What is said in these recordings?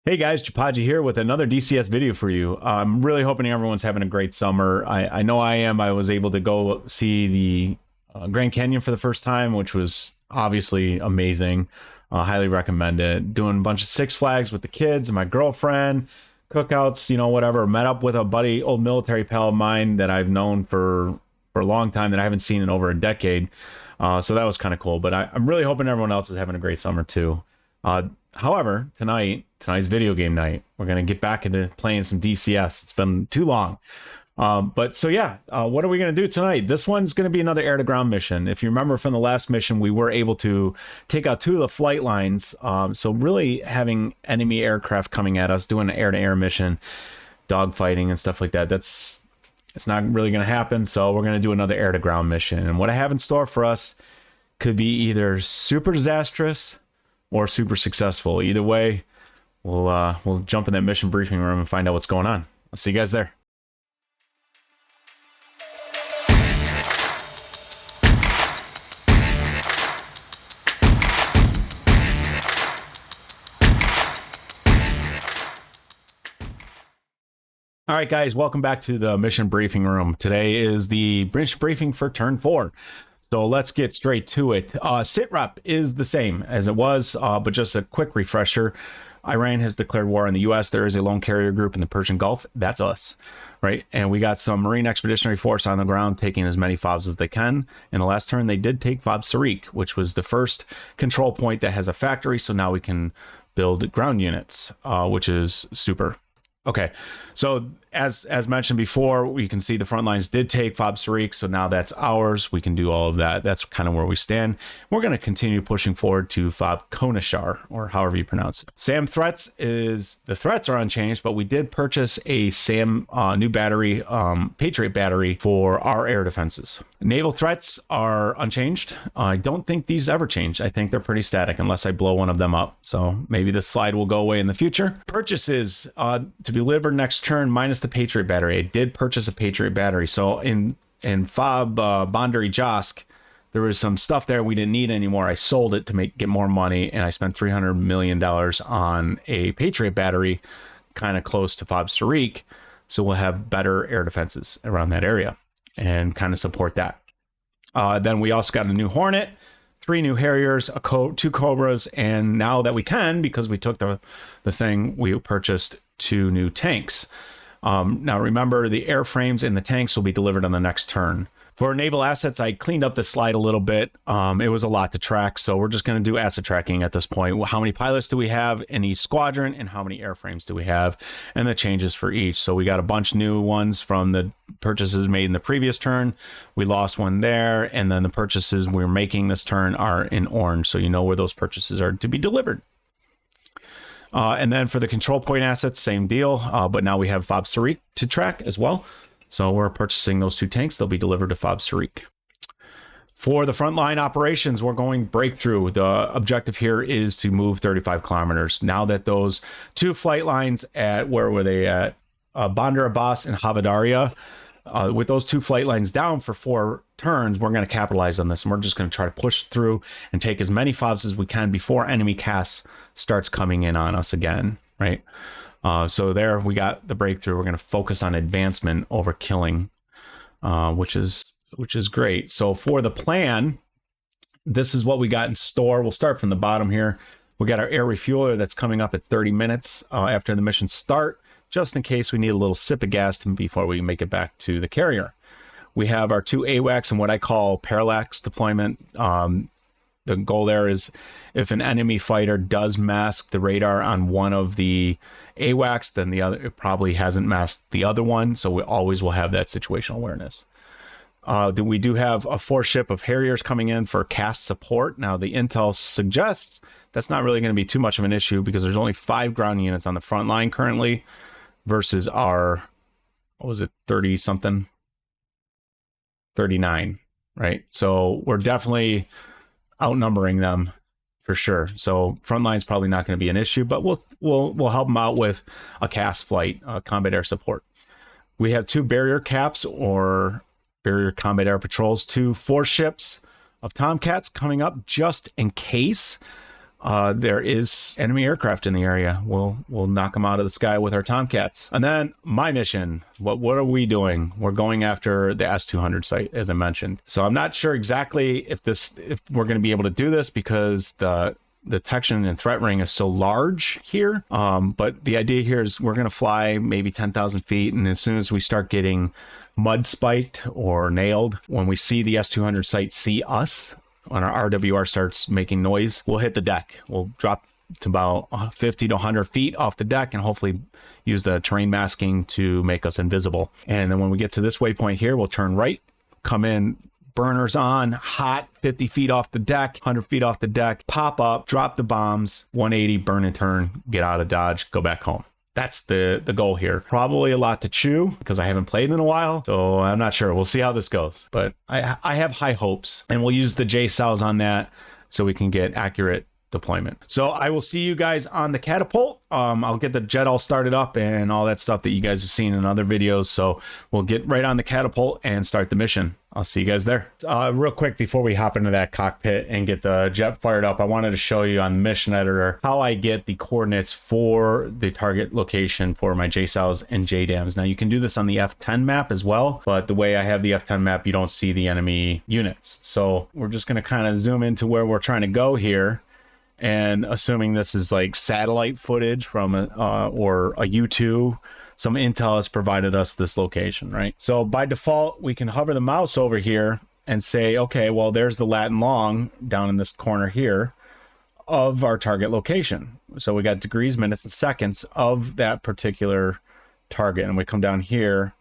Hey guys, Chapaji here with another DCS video for you. I'm really hoping everyone's having a great summer. I know I am. I was able to go see the Grand Canyon for the first time, which was obviously amazing. Highly recommend it. Doing a bunch of Six Flags with the kids and my girlfriend, cookouts, whatever. Met up with a buddy, old military pal of mine that I've known for a long time that I haven't seen in over a decade. So that was kind of cool. But I'm really hoping everyone else is having a great summer too. However, tonight's video game night. We're gonna get back into playing some DCS. It's been too long. What are we gonna do tonight? This one's gonna be another air-to-ground mission. If you remember from the last mission, we were able to take out two of the flight lines. So really having enemy aircraft coming at us, doing an air-to-air mission, dogfighting and stuff like that. It's not really gonna happen. So we're gonna do another air-to-ground mission. And what I have in store for us could be either super disastrous or super successful. Either way, we'll jump in that mission briefing room and find out what's going on. I'll see you guys there. All right, guys, welcome back to the mission briefing room. Today is the mission briefing for turn 4. So let's get straight to it. SITREP is the same as it was, but just a quick refresher. Iran has declared war on the U.S. There is a lone carrier group in the Persian Gulf. That's us, right? And we got some Marine Expeditionary Force on the ground taking as many FOBs as they can. In the last turn, they did take FOB Sarik, which was the first control point that has a factory. So now we can build ground units, which is super. Okay, so as mentioned before, we can see the front lines did take FOB Sarik, so now that's ours. We can do all of that. That's kind of where we stand. We're going to continue pushing forward to FOB Konashar, or however you pronounce it. SAM threats the threats are unchanged, but we did purchase a SAM new battery, Patriot battery for our air defenses. Naval threats are unchanged. I don't think these ever change. I think they're pretty static unless I blow one of them up. So maybe this slide will go away in the future. Purchases to be delivered next turn minus the Patriot battery. I did purchase a Patriot battery. So in FOB Bandari Jask, there was some stuff there we didn't need anymore. I sold it to get more money, and I spent $300 million on a Patriot battery kind of close to FOB Sarik. So we'll have better air defenses around that area and kind of support that. Then we also got a new Hornet, 3 new Harriers, 2 Cobras, and now that we can, because we took the thing, we purchased 2 new tanks. Now remember, the airframes and the tanks will be delivered on the next turn. For naval assets, I cleaned up the slide a little bit. It was a lot to track, so we're just going to do asset tracking at this point. How many pilots do we have in each squadron, and how many airframes do we have, and the changes for each. So we got a bunch new ones from the purchases made in the previous turn. We lost one there, and then the purchases we're making this turn are in orange, so you know where those purchases are to be delivered. And then for the control point assets, same deal, but now we have FOB Sarik to track as well. So we're purchasing those 2 tanks. They'll be delivered to FOB Sarik. For the frontline operations, we're going breakthrough. The objective here is to move 35 kilometers. Now that those 2 flight lines at, where were they at? Bandar Abbas and Havadaria, with those 2 flight lines down for 4 turns, we're going to capitalize on this. And we're just going to try to push through and take as many FOBs as we can before enemy CAS starts coming in on us again, right? So there we got the breakthrough. We're going to focus on advancement over killing, which is great. So for the plan, this is what we got in store. We'll start from the bottom here. We got our air refueler that's coming up at 30 minutes after the mission start, just in case we need a little sip of gas before we make it back to the carrier. We have our 2 AWACS and what I call parallax deployment. The goal there is if an enemy fighter does mask the radar on one of the AWACS, then the other, it probably hasn't masked the other one. So we always will have that situational awareness. We do have a 4 ship of Harriers coming in for CAS support. Now the intel suggests that's not really going to be too much of an issue because there's only 5 ground units on the front line currently versus our, what was it, 30 something? 39, right? So we're definitely outnumbering them for sure. So frontline's probably not going to be an issue, but we'll help them out with a CAS flight, combat air support. We have 2 barrier caps or barrier combat air patrols, 2 4 ships of Tomcats coming up just in case there is enemy aircraft in the area. We'll knock them out of the sky with our Tomcats. And then my mission, what are we doing? We're going after the S-200 site, as I mentioned. So I'm not sure exactly if we're going to be able to do this, because the detection and threat ring is so large here. But the idea here is we're going to fly maybe 10,000 feet, and as soon as we start getting mud spiked or nailed, when we see the S-200 site see us, when our RWR starts making noise, we'll hit the deck. We'll drop to about 50 to 100 feet off the deck and hopefully use the terrain masking to make us invisible. And then when we get to this waypoint here, we'll turn right, come in, burners on, hot, 50 feet off the deck, 100 feet off the deck, pop up, drop the bombs, 180, burn and turn, get out of Dodge, go back home. That's the goal here. Probably a lot to chew because I haven't played in a while, so I'm not sure. We'll see how this goes, but I have high hopes, and we'll use the JSOWs on that so we can get accurate deployment. So I will see you guys on the catapult. I'll get the jet all started up and all that stuff that you guys have seen in other videos. So we'll get right on the catapult and start the mission. I'll see you guys there. Real quick before we hop into that cockpit and get the jet fired up, I wanted to show you on the mission editor how I get the coordinates for the target location for my JSOWs and JDAMs. Now you can do this on the F10 map as well, but the way I have the F10 map, you don't see the enemy units. So we're just going to kind of zoom into where we're trying to go here. And assuming this is like satellite footage from or a U2, some intel has provided us this location, right? So by default, we can hover the mouse over here and say, okay, well, there's the lat and long down in this corner here of our target location. So we got degrees, minutes, and seconds of that particular target. And we come down here,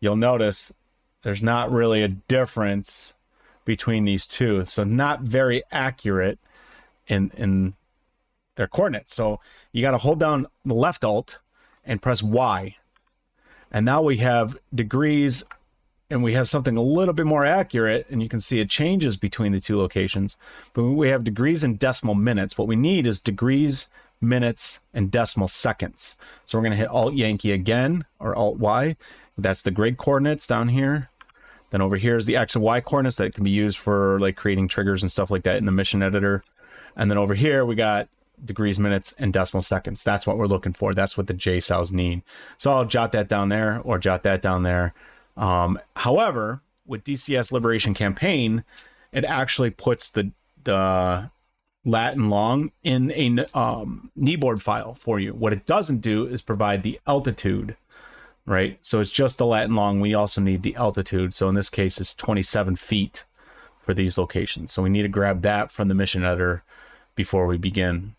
you'll notice there's not really a difference between these two. So not very accurate in their coordinates. So you got to hold down the left alt and press Y, and now we have degrees, and we have something a little bit more accurate, and you can see it changes between the two locations, but we have degrees and decimal minutes. What we need is degrees, minutes, and decimal seconds. So we're going to hit Alt Yankee again, or Alt Y. That's the grid coordinates down here. Then over here is the X and Y coordinates that can be used for like creating triggers and stuff like that in the mission editor. And then over here, we got degrees, minutes, and decimal seconds. That's what we're looking for. That's what the JSOWs need. So I'll jot that down there or jot that down there. However, with DCS Liberation Campaign, it actually puts the lat and long in a kneeboard file for you. What it doesn't do is provide the altitude, right? So it's just the lat and long. We also need the altitude. So in this case, it's 27 feet for these locations. So we need to grab that from the mission editor before we begin.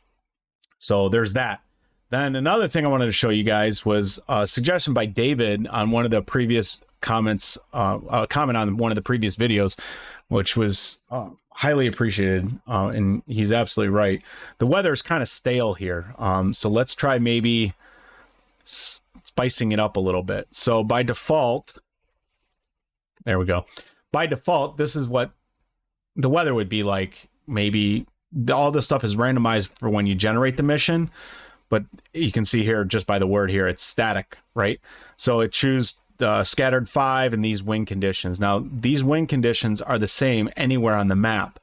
So there's that. Then another thing I wanted to show you guys was a suggestion by David on one of the previous comments, a comment on one of the previous videos, which was highly appreciated. And he's absolutely right. The weather is kind of stale here. So let's try maybe spicing it up a little bit. So by default, there we go. By default, this is what the weather would be like. Maybe all this stuff is randomized for when you generate the mission, but you can see here just by the word here, it's static, right? So it chooses scattered 5 and these wind conditions. Now these wind conditions are the same anywhere on the map.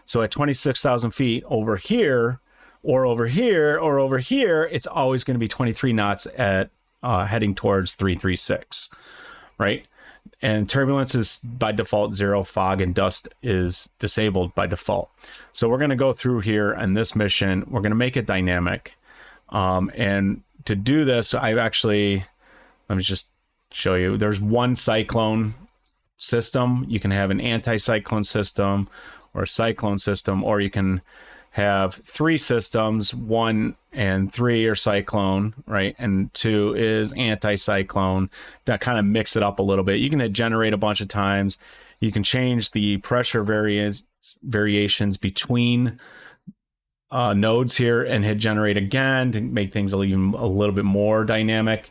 So at 26,000 feet over here, or over here, or over here, it's always going to be 23 knots at heading towards 336, right? And turbulence is by default 0. Fog and dust is disabled by default. So we're going to go through here on this mission. We're going to make it dynamic. And to do this, let me just show you. There's one cyclone system. You can have an anti-cyclone system or a cyclone system, or you can have 3 systems. 1 and 3 are cyclone, right? And 2 is anti-cyclone. That kind of mix it up a little bit. You can generate a bunch of times. You can change the pressure variations between nodes here and hit generate again to make things even a little bit more dynamic.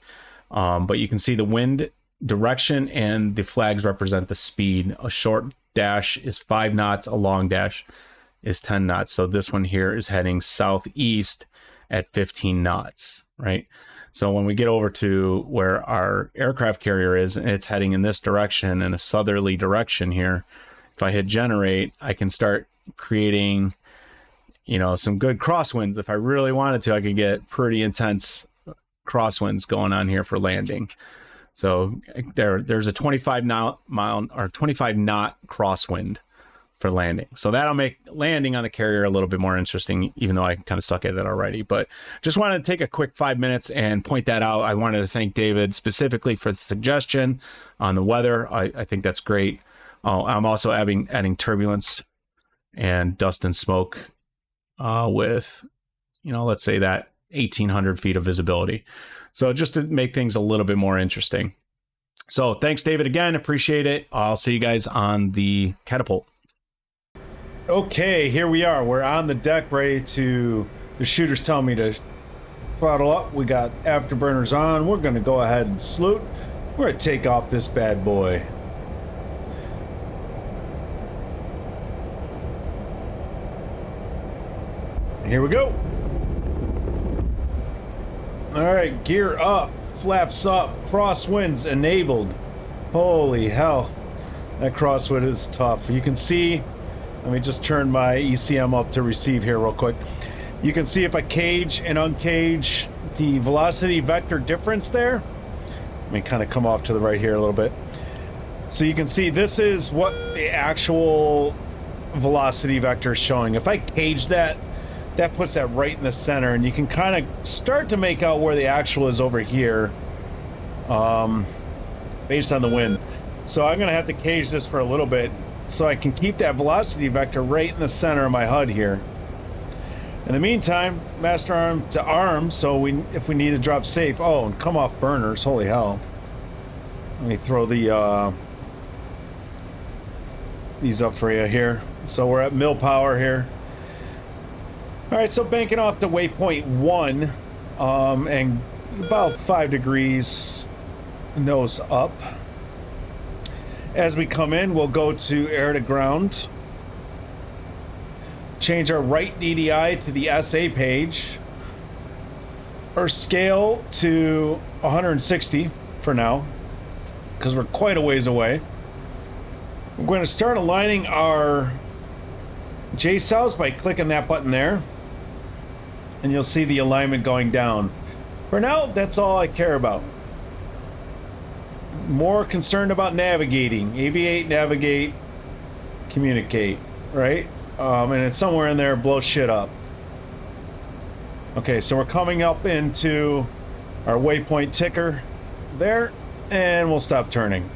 But you can see the wind direction and the flags represent the speed. A short dash is 5 knots, a long dash is 10 knots. So this one here is heading southeast at 15 knots, right? So when we get over to where our aircraft carrier is, and it's heading in this direction, in a southerly direction here, if I hit generate, I can start creating, some good crosswinds. If I really wanted to, I could get pretty intense crosswinds going on here for landing. So there's a 25 knot crosswind for landing. So that'll make landing on the carrier a little bit more interesting, even though I kind of suck at it already. But just wanted to take a quick 5 minutes and point that out. I wanted to thank David specifically for the suggestion on the weather. I think that's great. I'm also adding turbulence and dust and smoke with, let's say that 1,800 feet of visibility. So just to make things a little bit more interesting. So thanks, David, again. Appreciate it. I'll see you guys on the catapult. Okay, here we are. We're on the deck, ready to... The shooter's telling me to throttle up. We got afterburners on. We're going to go ahead and salute. We're going to take off this bad boy. Here we go. All right, gear up, flaps up, crosswinds enabled. Holy hell, that crosswind is tough. You can see, let me just turn my ECM up to receive here real quick. You can see if I cage and uncage the velocity vector difference there. Let me kind of come off to the right here a little bit. So you can see this is what the actual velocity vector is showing. If I cage that, that puts that right in the center, and you can kind of start to make out where the actual is over here based on the wind. So I'm going to have to cage this for a little bit so I can keep that velocity vector right in the center of my HUD here. In the meantime, master arm to arm, so if we need to drop safe. Oh, and come off burners. Holy hell. Let me throw these up for you here. So we're at mill power here. All right, so banking off to waypoint 1 and about 5 degrees nose up. As we come in, we'll go to air to ground. Change our right DDI to the SA page. Our scale to 160 for now, because we're quite a ways away. We're going to start aligning our JSOWs by clicking that button there. And you'll see the alignment going down. For now, that's all I care about. More concerned about navigating. Aviate, navigate, communicate, right? And it's somewhere in there, blow shit up. Okay, so we're coming up into our waypoint ticker there, and we'll stop turning.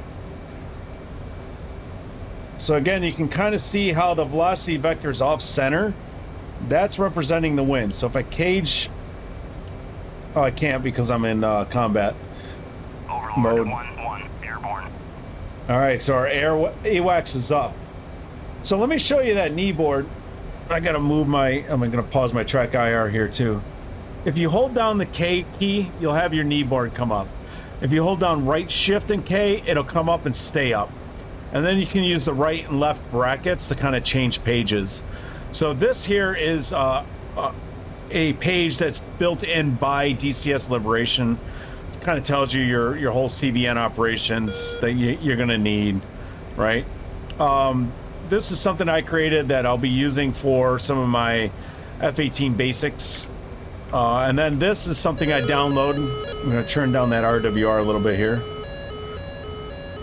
So again, you can kind of see how the velocity vector is off center. That's representing the wind. So if I cage... Oh, I can't because I'm in combat mode. 1-1, airborne. Alright, so our AWACS is up. So let me show you that knee board. I gotta move my... I'm gonna pause my track IR here too. If you hold down the K key, you'll have your knee board come up. If you hold down right shift and K, it'll come up and stay up. And then you can use the right and left brackets to kind of change pages. So this here is a page that's built in by DCS Liberation. It kind of tells you your whole CVN operations that you're going to need, right? This is something I created that I'll be using for some of my F-18 basics. And then this is something I download. I'm going to turn down that RWR a little bit here.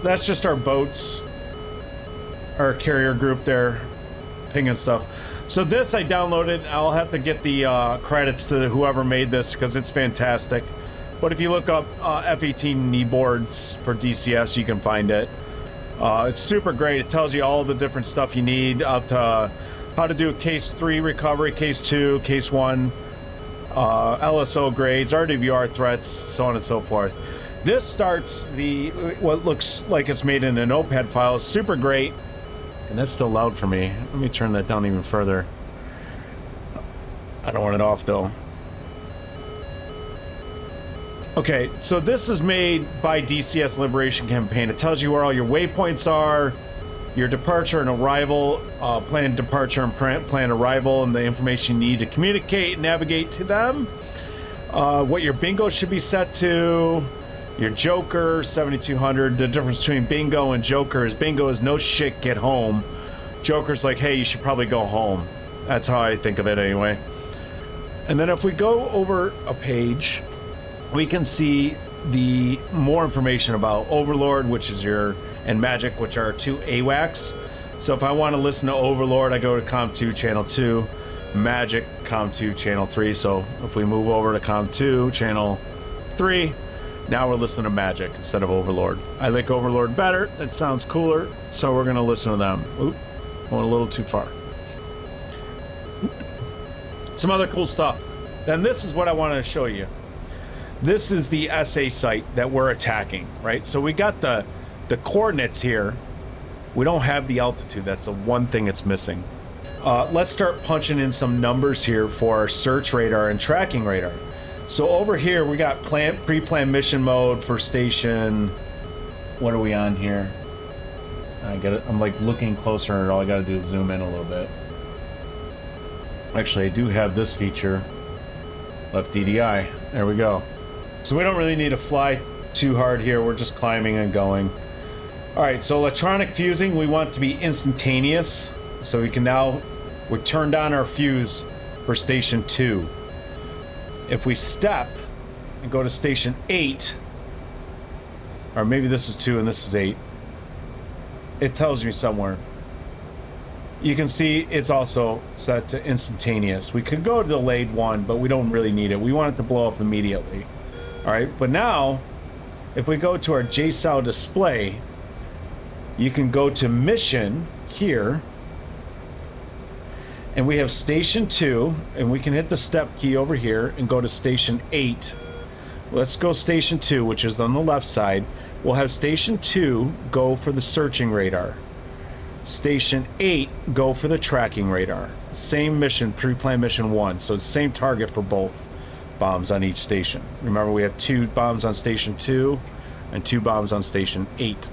That's just our boats, our carrier group there, pinging stuff. So this I downloaded. I'll have to get the credits to whoever made this because it's fantastic. But if you look up F-18 knee boards for DCS, you can find it. It's super great. It tells you all the different stuff you need up to how to do a case 3 recovery, case 2, case 1, LSO grades, RWR threats, so on and so forth. This starts what looks like it's made in a notepad file. It's super great. And that's still loud for me. Let me turn that down even further. I don't want it off though. Okay, so this is made by DCS Liberation Campaign. It tells you where all your waypoints are, your departure and arrival, planned departure and planned arrival, and the information you need to communicate and navigate to them. What your bingo should be set to. Your Joker, 7200. The difference between bingo and Joker is bingo is no shit, get home. Joker's like, hey, you should probably go home. That's how I think of it anyway. And then if we go over a page, we can see the more information about Overlord, which is and Magic, which are 2 AWACS. So if I want to listen to Overlord, I go to COM2 channel 2, Magic COM2 channel 3. So if we move over to COM2 channel 3, now we're listening to Magic instead of Overlord. I like Overlord better. It sounds cooler, so we're going to listen to them. Oop, went a little too far. Some other cool stuff. Then this is what I wanted to show you. This is the SA site that we're attacking, right? So we got the coordinates here. We don't have the altitude. That's the one thing it's missing. Let's start punching in some numbers here for our search radar and tracking radar. So over here, we got pre-planned mission mode for station. What are we on here? I'm like looking closer, and all I gotta do is zoom in a little bit. Actually, I do have this feature. Left DDI. There we go. So we don't really need to fly too hard here. We're just climbing and going. All right, so electronic fusing, we want it to be instantaneous. So we turned on our fuse for station 2. If we step and go to station 8, or maybe this is 2 and this is 8, it tells me somewhere. You can see it's also set to instantaneous. We could go to delayed 1, but we don't really need it. We want it to blow up immediately. All right, but now, if we go to our JSOW display, you can go to mission here, and we have station 2, and we can hit the step key over here and go to station 8. Let's go station 2, which is on the left side. We'll have station 2 go for the searching radar. Station 8 go for the tracking radar. Same mission, pre-planned mission 1, so it's same target for both bombs on each station. Remember, we have 2 bombs on station 2 and 2 bombs on station 8.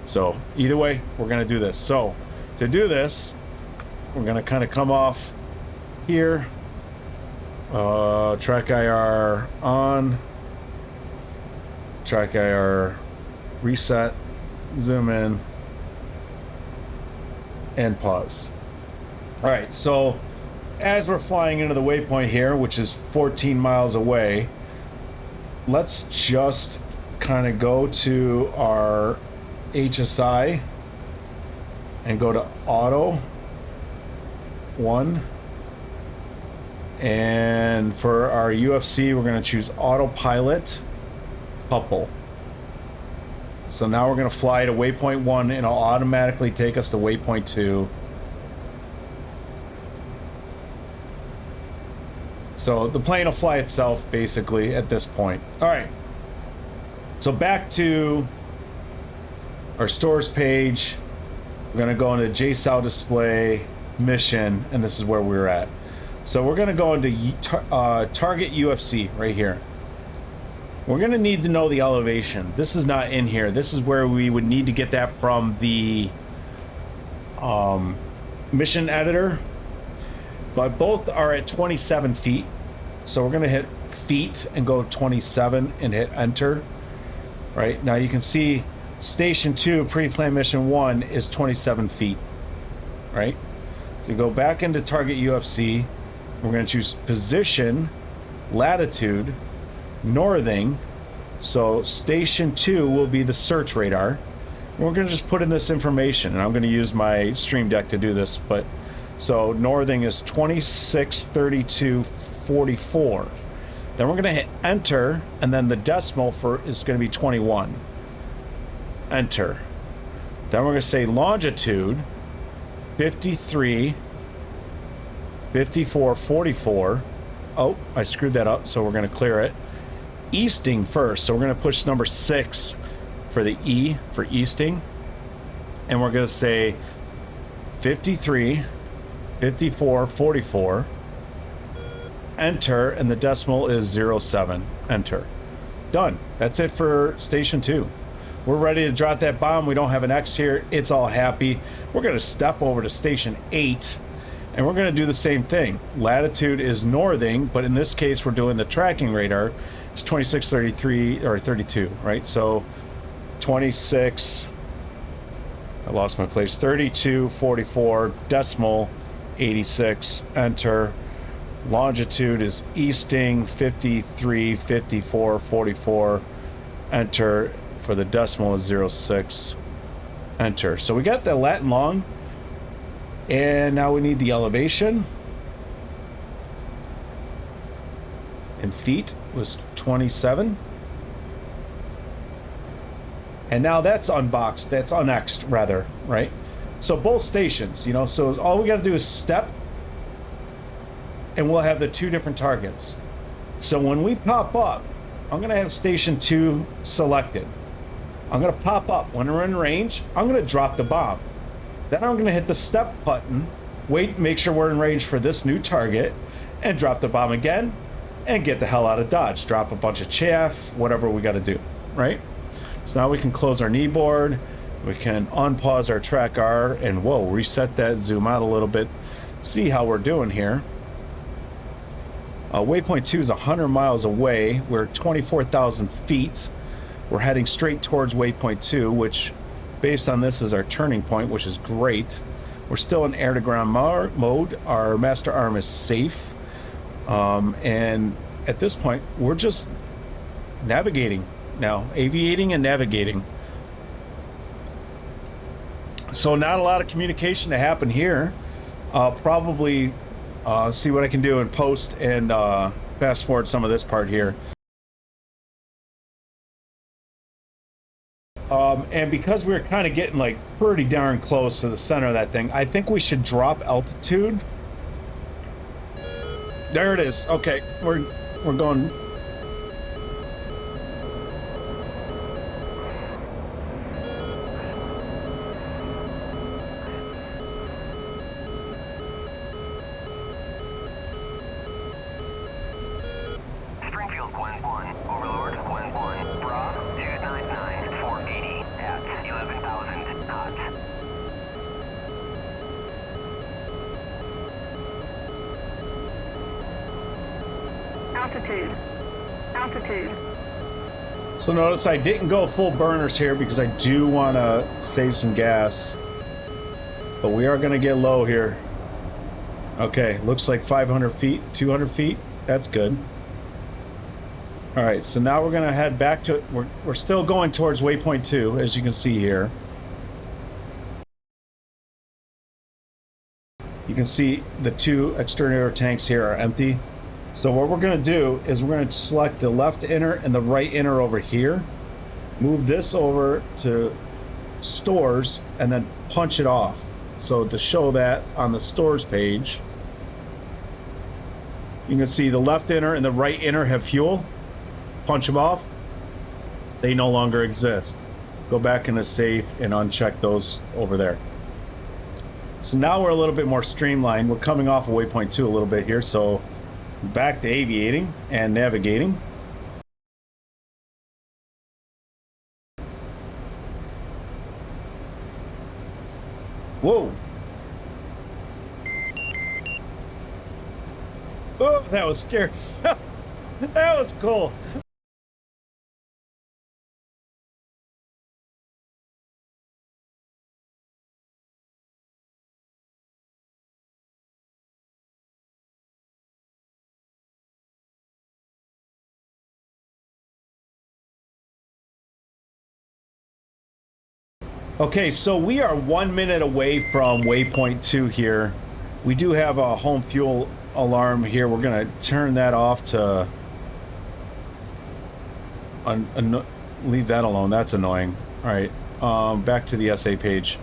So either way, we're gonna do this. So to do this, we're gonna kind of come off here, track IR on, track IR reset, zoom in, and pause. All right, so as we're flying into the waypoint here, which is 14 miles away, let's just kind of go to our HSI and go to auto 1, and for our UFC we're going to choose autopilot couple. So now we're going to fly to waypoint 1, and it'll automatically take us to waypoint 2. So the plane will fly itself basically at this point. All right, so back to our stores page. We're going to go into JSOW display mission, and this is where we're at. So we're going to go into target UFC right here. We're going to need to know the elevation. This is not in here. This is where we would need to get that from the mission editor. But both are at 27 feet. So we're going to hit feet and go 27 and hit enter. Right now you can see station 2 pre-planned mission 1 is 27 feet. Right? You go back into target UFC. We're going to choose position, latitude, northing. So station 2 will be the search radar. We're going to just put in this information, and I'm going to use my Stream Deck to do this. But so northing is 2632.44. Then we're going to hit enter, and then the decimal is going to be 21. Enter. Then we're going to say longitude 53 54.44. Oh, I screwed that up, so we're going to clear it. Easting first, so we're going to push number 6 for the E for easting, and we're going to say 53 54.44. Enter, and the decimal is 07. Enter. Done. That's it for station 2. We're ready to drop that bomb. We don't have an X here. It's all happy. We're going to step over to station 8, and we're going to do the same thing. Latitude is northing, but in this case we're doing the tracking radar. It's 2633 or 32, right? So 26, I lost my place, 32.44, decimal 86, enter. Longitude is easting, 53, 54, 44, enter. For the decimal is 06, enter. So we got the Latin long, and now we need the elevation. In feet was 27. And now that's unboxed, that's unxed rather, right? So both stations, you know, so all we gotta do is step, and we'll have the two different targets. So when we pop up, I'm gonna have station 2 selected. I'm gonna pop up. When we're in range, I'm gonna drop the bomb. Then I'm gonna hit the step button, wait, make sure we're in range for this new target, and drop the bomb again, and get the hell out of Dodge. Drop a bunch of chaff, whatever we gotta do, right? So now we can close our kneeboard, we can unpause our track R, and whoa, reset that, zoom out a little bit, see how we're doing here. Waypoint 2 is 100 miles away. We're 24,000 feet. We're heading straight towards waypoint 2, which based on this is our turning point, which is great. We're still in air-to-ground mode. Our master arm is safe. And at this point, we're just navigating now, aviating and navigating. So not a lot of communication to happen here. I'll probably see what I can do in post and fast forward some of this part here. And because we're kind of getting like pretty darn close to the center of that thing, I think we should drop altitude. There it is. Okay, we're going. Springfield Gwen 1, Overlord Gwen 1, Bra 299 480 at 11,000 knots. Altitude. So notice I didn't go full burners here because I do want to save some gas. But we are going to get low here. Okay, looks like 500 feet, 200 feet. That's good. All right, so now we're going to head back to... We're still going towards waypoint 2, as you can see here. You can see the two exterior tanks here are empty. So what we're going to do is we're going to select the left inner and the right inner over here. Move this over to stores and then punch it off. So to show that on the stores page, you can see the left inner and the right inner have fuel. Punch them off. They no longer exist. Go back in the safe and uncheck those over there. So now we're a little bit more streamlined. We're coming off of waypoint 2 a little bit here, so back to aviating and navigating. Whoa! Oh, that was scary. That was cool. Okay, so we are 1 minute away from waypoint 2 here. We do have a home fuel alarm here. We're gonna turn that off to leave that alone. That's annoying. All right, back to the SA page.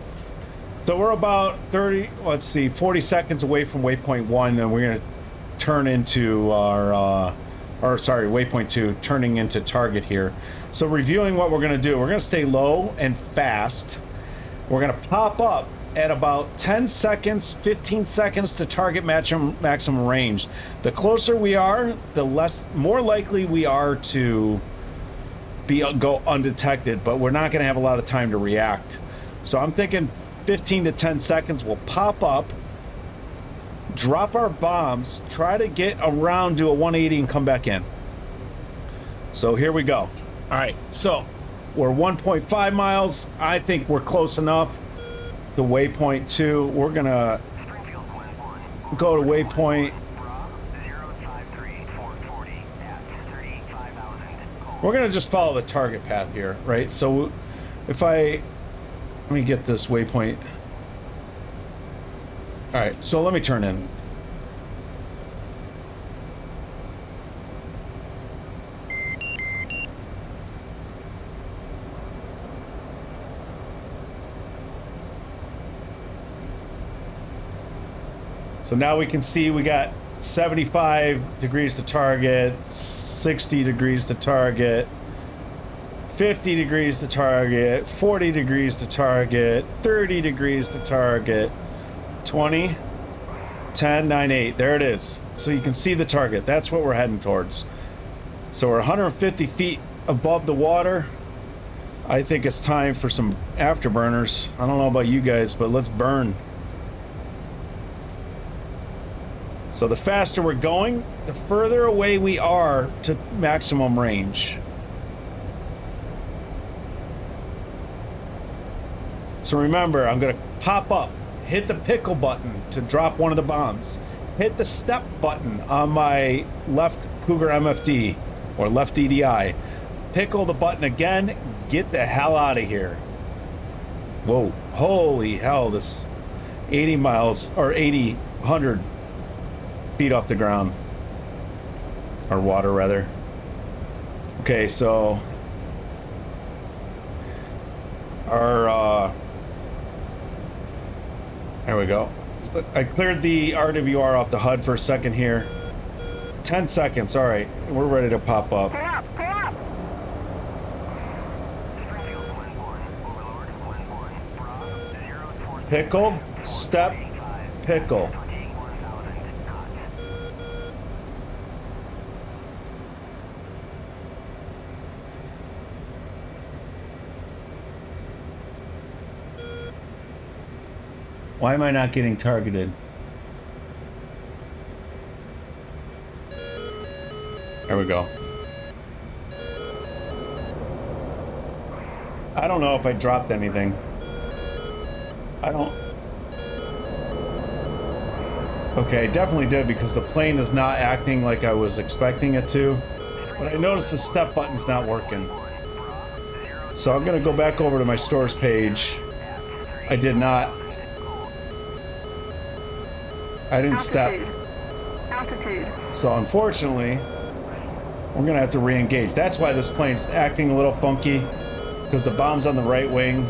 So we're about 40 seconds away from waypoint 1, and we're gonna turn into our waypoint 2, turning into target here. So reviewing what we're gonna do, we're gonna stay low and fast. We're gonna pop up at about 10 seconds, 15 seconds to target maximum range. The closer we are, the more likely we are to go undetected, but we're not gonna have a lot of time to react. So I'm thinking 15 to 10 seconds, we'll pop up, drop our bombs, try to get around, do a 180 and come back in. So here we go. All right, so we're 1.5 miles. I think we're close enough to waypoint 2. We're gonna go to waypoint. Rob, 053440 at 35,000. We're gonna just follow the target path here, right? So if let me get this waypoint. All right, so let me turn in. So now we can see we got 75 degrees to target, 60 degrees to target, 50 degrees to target, 40 degrees to target, 30 degrees to target, 20, 10, 9, 8. There it is. So you can see the target. That's what we're heading towards. So we're 150 feet above the water. I think it's time for some afterburners. I don't know about you guys, but let's burn. So the faster we're going, the further away we are to maximum range. So remember, I'm going to pop up, hit the pickle button to drop one of the bombs, hit the step button on my left Cougar MFD or left DDI, pickle the button again, get the hell out of here. Whoa, holy hell, this 80 miles or 80, 100 feet off the ground, or water rather. Okay, so our there we go. I cleared the RWR off the HUD for a second here. 10 seconds. All right, we're ready to pop up. Pull up, pull up. Springfield 1-1, Overlord 1-1, Rob, 0-4. Pickle, step, pickle. 21,000 knots. Why am I not getting targeted? There we go. I don't know if I dropped anything. I don't. Okay, I definitely did because the plane is not acting like I was expecting it to. But I noticed the step button's not working. So I'm gonna go back over to my stores page. I did not. I didn't step. Altitude. So unfortunately, we're gonna have to re-engage. That's why this plane's acting a little funky, because the bomb's on the right wing.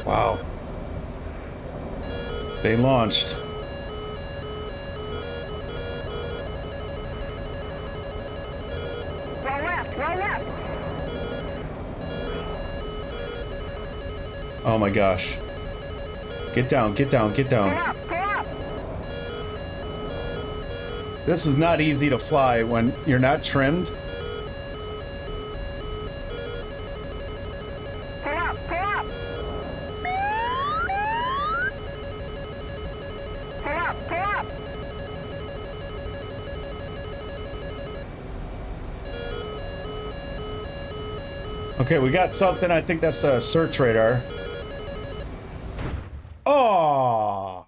Wow. They launched. Roll left, roll left. Oh my gosh. Get down, get down, get Pull down. up, pull up. This is not easy to fly when you're not trimmed. Pull up, pull up. Pull up, pull up. Okay, we got something. I think that's the search radar. Oh!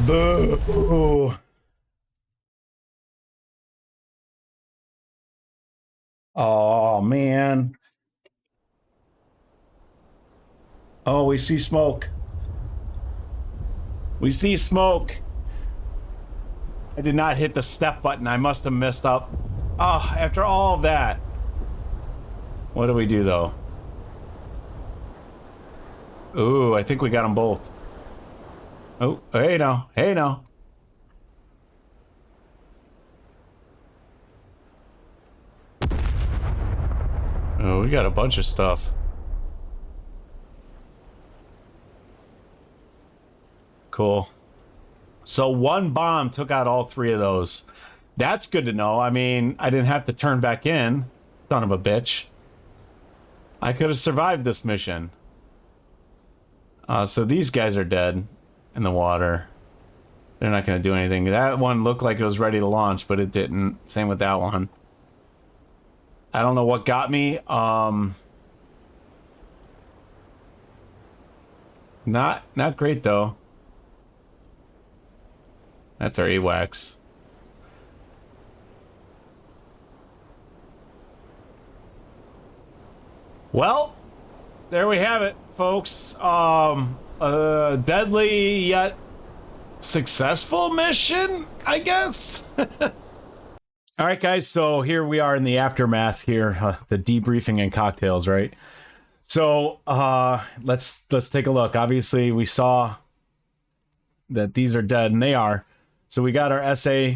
Boo! Oh, man. Oh, we see smoke. We see smoke. I did not hit the step button. I must have messed up. Oh, after all of that. What do we do, though? Ooh, I think we got them both. Oh, hey now. Hey now. Oh, we got a bunch of stuff. Cool. So one bomb took out all three of those. That's good to know. I mean, I didn't have to turn back in. Son of a bitch. I could have survived this mission. So these guys are dead in the water. They're not going to do anything. That one looked like it was ready to launch, but it didn't. Same with that one. I don't know what got me. Not great though. That's our AWACS. Well, there we have it, folks. A deadly yet successful mission, I guess. All right, guys. So here we are in the aftermath here, the debriefing and cocktails, right? So let's take a look. Obviously, we saw that these are dead, and they are. So we got our SA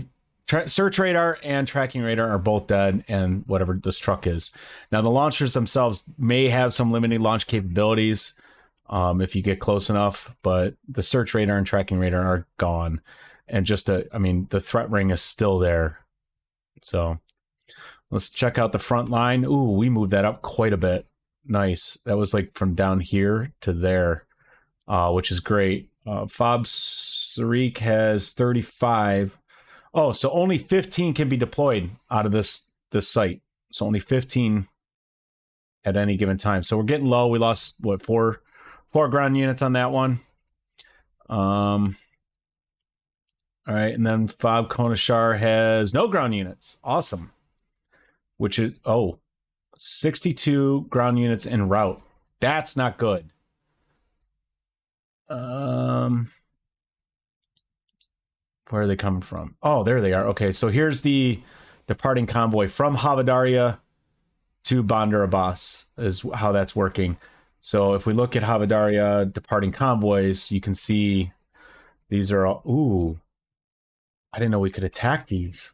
search radar and tracking radar are both dead, and whatever this truck is. Now the launchers themselves may have some limited launch capabilities if you get close enough, but the search radar and tracking radar are gone. And I mean, the threat ring is still there. So let's check out the front line. Ooh, we moved that up quite a bit. Nice. That was like from down here to there, which is great. Fob Sarik has 35. Oh, so only 15 can be deployed out of this site. So only 15 at any given time. So we're getting low. We lost what, four ground units on that one. All right, and then Bob Konashar has no ground units. Awesome. Which is 62 ground units en route. That's not good. Where are they coming from? Oh, there they are. Okay, so here's the departing convoy from Havadaria to Bandar Abbas is how that's working. So if we look at Havadaria departing convoys, you can see these are all... Ooh, I didn't know we could attack these.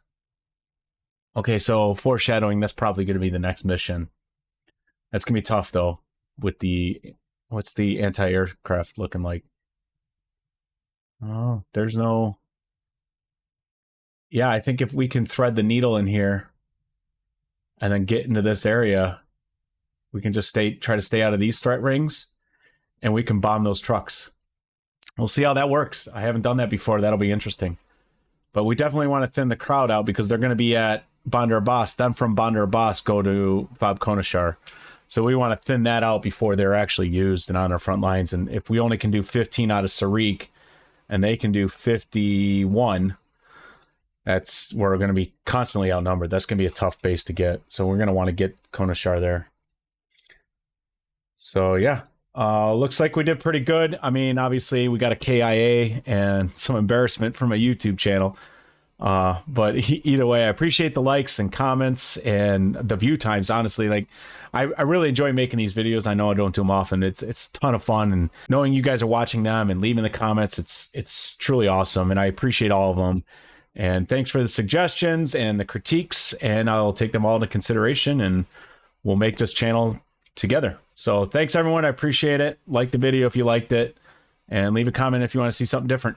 Okay, so foreshadowing, that's probably going to be the next mission. That's going to be tough, though, with the... What's the anti-aircraft looking like? Oh, there's no... Yeah, I think if we can thread the needle in here and then get into this area, we can just try to stay out of these threat rings, and we can bomb those trucks. We'll see how that works. I haven't done that before. That'll be interesting. But we definitely want to thin the crowd out because they're going to be at Bandar Abbas. Then from Bandar Abbas go to Fob Konashar. So we want to thin that out before they're actually used and on our front lines. And if we only can do 15 out of Sarik and they can do 51, that's we're going to be constantly outnumbered. That's going to be a tough base to get. So we're going to want to get Konashar there. So yeah, looks like we did pretty good. I mean, obviously we got a KIA and some embarrassment from a YouTube channel. But either way, I appreciate the likes and comments and the view times. Honestly, like I really enjoy making these videos. I know I don't do them often. It's a ton of fun, and knowing you guys are watching them and leaving the comments, it's truly awesome. And I appreciate all of them. And thanks for the suggestions and the critiques, and I'll take them all into consideration, and we'll make this channel together. So thanks everyone. I appreciate it. Like the video if you liked it, and leave a comment if you want to see something different.